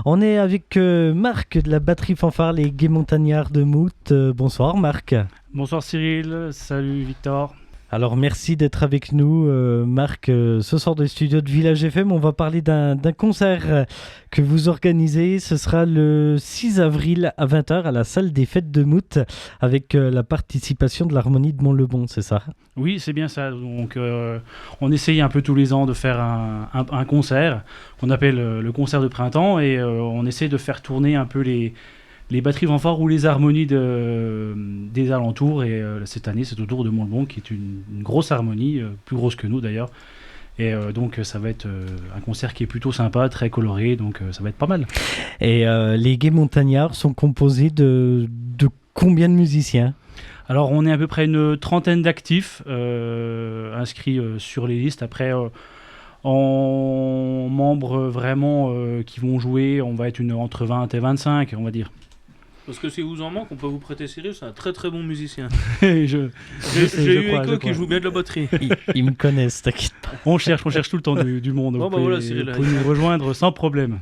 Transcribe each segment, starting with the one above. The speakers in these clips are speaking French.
On est avec Marc de la batterie fanfare Les Gai Montagnards de Mout. Bonsoir Marc. Bonsoir Cyril, salut Victor. Alors merci d'être avec nous Marc. Ce soir des studios de Village FM, on va parler d'un concert que vous organisez. Ce sera le 6 avril à 20h à la salle des fêtes de Mout avec la participation de l'Harmonie de Mont-le-Bon, c'est ça? Oui, c'est bien ça. Donc, on essaye un peu tous les ans de faire un concert qu'on appelle le concert de printemps et on essaie de faire tourner un peu les batteries fanfares ou les harmonies des alentours. Et cette année, c'est autour de Mont-le-Bon qui est une grosse harmonie, plus grosse que nous d'ailleurs. Et donc, ça va être un concert qui est plutôt sympa, très coloré, donc ça va être pas mal. Et les Gai Montagnards sont composés de combien de musiciens? Alors, on est à peu près une trentaine d'actifs inscrits sur les listes. Après, en membres vraiment qui vont jouer, on va être entre 20 et 25, on va dire. Parce que si vous en manque, on peut vous prêter Cyril, c'est un très très bon musicien. J'ai J'ai eu Echo qui joue bien de la batterie. Ils me connaissent, t'inquiète pas. On cherche tout le temps du monde. Bon, Vous pouvez Cyril, vous pouvez nous rejoindre sans problème.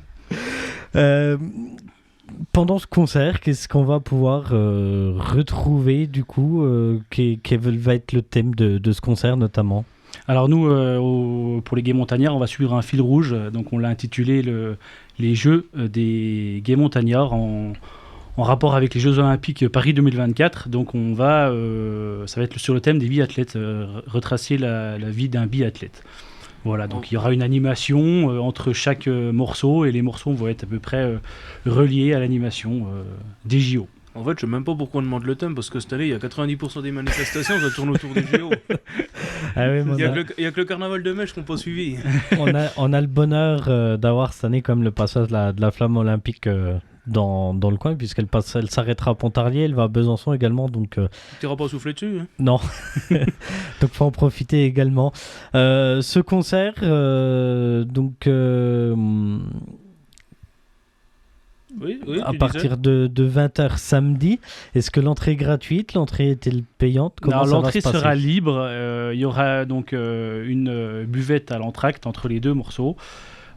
Pendant ce concert, qu'est-ce qu'on va pouvoir retrouver du coup quel va être le thème de ce concert notamment? Alors nous, pour les Gai Montagnards, on va suivre un fil rouge. Donc on l'a intitulé les Jeux des Gai Montagnards en rapport avec les Jeux Olympiques Paris 2024. Donc ça va être sur le thème des biathlètes, retracer la vie d'un biathlète. Voilà, donc il y aura une animation entre chaque morceau et les morceaux vont être à peu près reliés à l'animation des JO. En fait, je sais même pas pourquoi on demande le thème, parce que cette année, il y a 90% des manifestations, ça tourne autour des JO. Ah oui, Il y a que le carnaval de Mèche qu'on n'a pas suivi. on a le bonheur d'avoir cette année comme le passage de la flamme olympique dans le coin, puisqu'elle s'arrêtera à Pontarlier, elle va à Besançon également, donc Tu n'iras pas souffler dessus, hein? non. Donc faut en profiter également. Ce concert, Oui, à tu partir de 20h samedi, est-ce que l'entrée est gratuite? L'entrée est-elle payante? Comment Alors, ça va l'entrée se passer? sera libre. Il y aura donc une buvette à l'entracte entre les deux morceaux.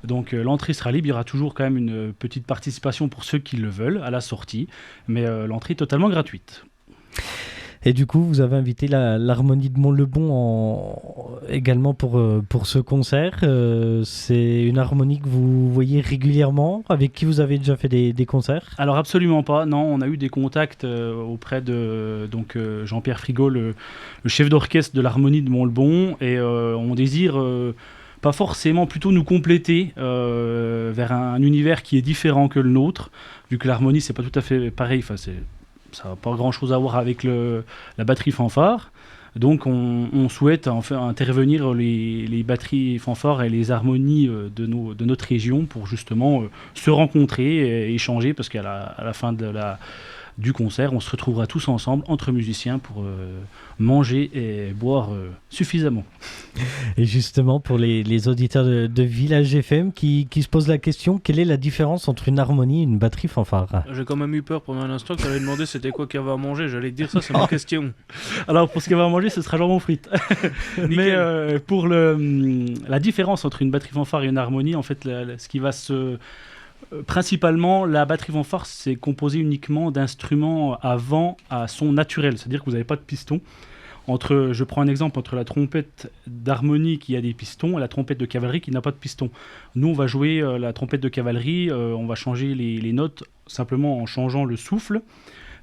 Donc l'entrée sera libre. Il y aura toujours quand même une petite participation pour ceux qui le veulent à la sortie. Mais l'entrée est totalement gratuite. Et du coup, vous avez invité l'Harmonie de Mont-le-Bon également pour ce concert. C'est une harmonie que vous voyez régulièrement, avec qui vous avez déjà fait des concerts? Alors absolument pas. Non, on a eu des contacts auprès de Jean-Pierre Frigo, le chef d'orchestre de l'Harmonie de Mont-le-Bon. Et on désire... pas forcément, plutôt nous compléter vers un univers qui est différent que le nôtre, vu que l'harmonie c'est pas tout à fait pareil, ça n'a pas grand chose à voir avec la batterie fanfare. Donc on souhaite intervenir les batteries fanfares et les harmonies de notre région pour justement se rencontrer et échanger, parce qu'à la fin du concert, on se retrouvera tous ensemble entre musiciens pour manger et boire suffisamment. Et justement, pour les auditeurs de Village FM qui se posent la question, quelle est la différence entre une harmonie et une batterie fanfare? J'ai quand même eu peur pendant un instant que tu allais demander c'était quoi qu'il y avait à manger. J'allais te dire ça, c'est ma question. Alors pour ce qu'il va à manger, ce sera jambon frites. Mais pour la différence entre une batterie fanfare et une harmonie, en fait, ce qui va principalement, la batterie fanfare, c'est composé uniquement d'instruments à vent à son naturel, c'est-à-dire que vous n'avez pas de piston. Je prends un exemple entre la trompette d'harmonie qui a des pistons et la trompette de cavalerie qui n'a pas de piston. Nous, on va jouer la trompette de cavalerie, on va changer les notes simplement en changeant le souffle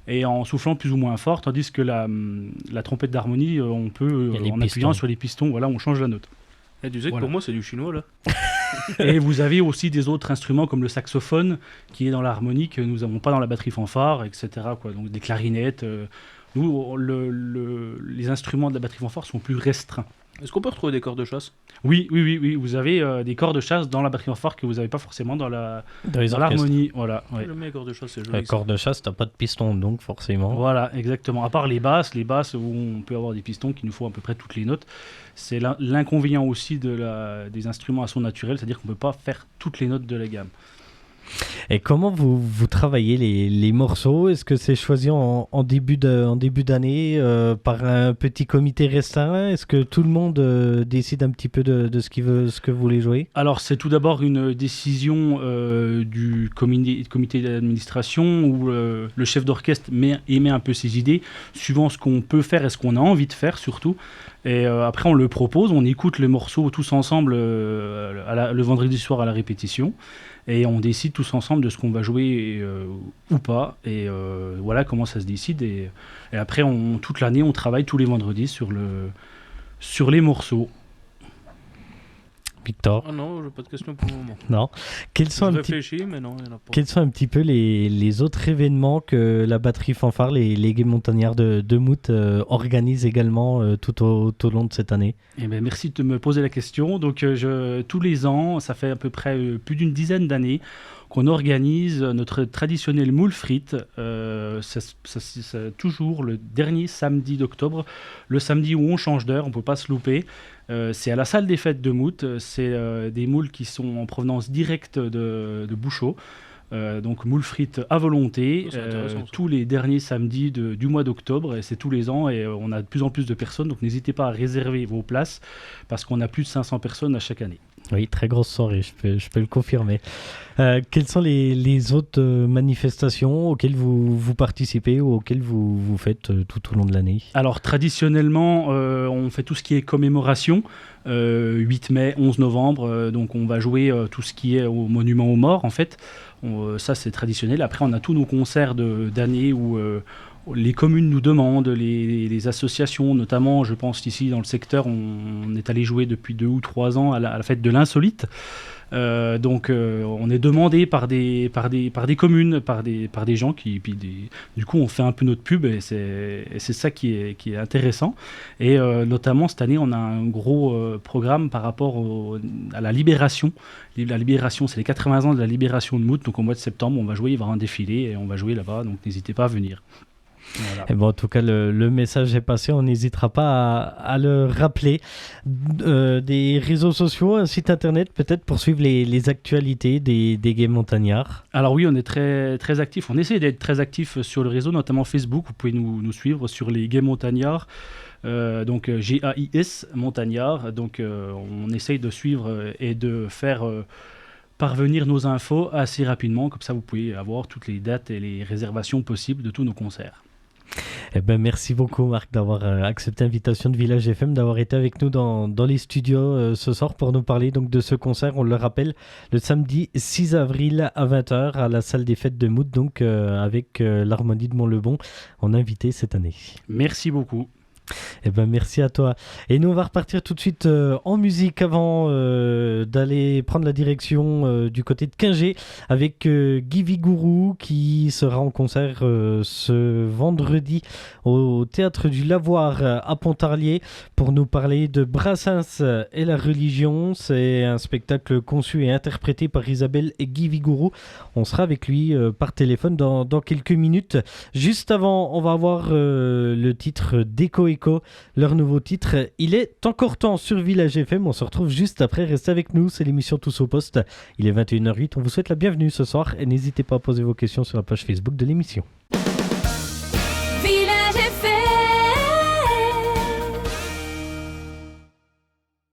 et en soufflant plus ou moins fort, tandis que la trompette d'harmonie, on peut, en appuyant sur les pistons, voilà, on change la note. Et tu sais que pour moi, c'est du chinois, là. Et vous avez aussi des autres instruments comme le saxophone qui est dans l'harmonie que nous n'avons pas dans la batterie fanfare, etc. Donc des clarinettes. Nous, les instruments de la batterie fanfare sont plus restreints. Est-ce qu'on peut retrouver des cordes de chasse? Oui. Vous avez des cordes de chasse dans la batterie fanfare que vous n'avez pas forcément dans l'harmonie. Voilà, ouais. Le meilleur corde de chasse, c'est joli. La corde de chasse, t'as pas de piston, donc forcément. Voilà, exactement. À part les basses où on peut avoir des pistons qui nous font à peu près toutes les notes. C'est l'inconvénient aussi des instruments à son naturel, c'est-à-dire qu'on ne peut pas faire toutes les notes de la gamme. Et comment vous travaillez les morceaux? Est-ce que c'est choisi en début d'année par un petit comité restreint? Est-ce que tout le monde décide un petit peu de ce qu'il veut, ce que vous voulez jouer? Alors, c'est tout d'abord une décision du comité d'administration où le chef d'orchestre émet un peu ses idées, suivant ce qu'on peut faire et ce qu'on a envie de faire surtout. Et après, on le propose, on écoute les morceaux tous ensemble le vendredi soir à la répétition. Et on décide tous ensemble de ce qu'on va jouer ou pas. Et voilà comment ça se décide. Et après, toute l'année, on travaille tous les vendredis sur les morceaux. Victor? Ah non, j'ai pas de questions pour le moment. Non. Quels sont Je réfléchis, mais non, il n'y en a pas. Quels sont un petit peu les autres événements que la batterie fanfare, les Gays Montagnards de Mout organisent également tout au long de cette année? Eh ben, merci de me poser la question. Donc, tous les ans, ça fait à peu près plus d'une dizaine d'années qu'on organise notre traditionnel moule frites. C'est toujours le dernier samedi d'octobre, le samedi où on change d'heure, on ne peut pas se louper. C'est à la salle des fêtes de Mout. C'est des moules qui sont en provenance directe de Bouchot. Donc moules frites à volonté, tous les derniers samedis du mois d'octobre, et c'est tous les ans, et on a de plus en plus de personnes, donc n'hésitez pas à réserver vos places, parce qu'on a plus de 500 personnes à chaque année. Oui, très grosse soirée, je peux le confirmer. Quelles sont les autres manifestations auxquelles vous participez ou auxquelles vous faites tout au long de l'année? Alors traditionnellement, on fait tout ce qui est commémoration, 8 mai, 11 novembre, donc on va jouer tout ce qui est au monument aux morts en fait. Ça c'est traditionnel. Après on a tous nos concerts d'année où les communes nous demandent, les associations, notamment je pense ici dans le secteur, on est allé jouer depuis 2 ou 3 ans à la fête de l'insolite. Donc on est demandé par des communes, par des gens du coup on fait un peu notre pub et c'est ça qui est intéressant. Et notamment cette année on a un gros programme par rapport à la libération. La libération, c'est les 80 ans de la libération de Mout, donc au mois de septembre on va jouer, il va y avoir un défilé et on va jouer là-bas, donc n'hésitez pas à venir. Voilà. Et bon, en tout cas, le message est passé. On n'hésitera pas à le rappeler. Des réseaux sociaux, un site internet, peut-être pour suivre les actualités des Gays Montagnards. Alors oui, on est très, très actifs. On essaie d'être très actifs sur le réseau, notamment Facebook. Vous pouvez nous suivre sur les Gays Montagnards. Donc GAIS Montagnards. Donc on essaye de suivre et de faire parvenir nos infos assez rapidement. Comme ça, vous pouvez avoir toutes les dates et les réservations possibles de tous nos concerts. Eh ben, merci beaucoup Marc d'avoir accepté l'invitation de Village FM, d'avoir été avec nous dans les studios ce soir pour nous parler donc de ce concert. On le rappelle, le samedi 6 avril à 20h à la salle des fêtes de Mout, donc avec l'Harmonie de Mont-le-Bon en invité cette année. Merci beaucoup. Eh ben, merci à toi. Et nous, on va repartir tout de suite en musique avant d'aller prendre la direction du côté de Quingé avec Guy Vigouroux qui sera en concert ce vendredi au Théâtre du Lavoir à Pontarlier pour nous parler de Brassens et la religion. C'est un spectacle conçu et interprété par Isabelle et Guy Vigouroux. On sera avec lui par téléphone dans quelques minutes. Juste avant, on va avoir le titre d'Echo Echo, leur nouveau titre. Il est encore temps sur Village FM. On se retrouve juste après. Restez avec nous. C'est l'émission Tous au Poste. Il est 21h08. On vous souhaite la bienvenue ce soir et n'hésitez pas à poser vos questions sur la page Facebook de l'émission.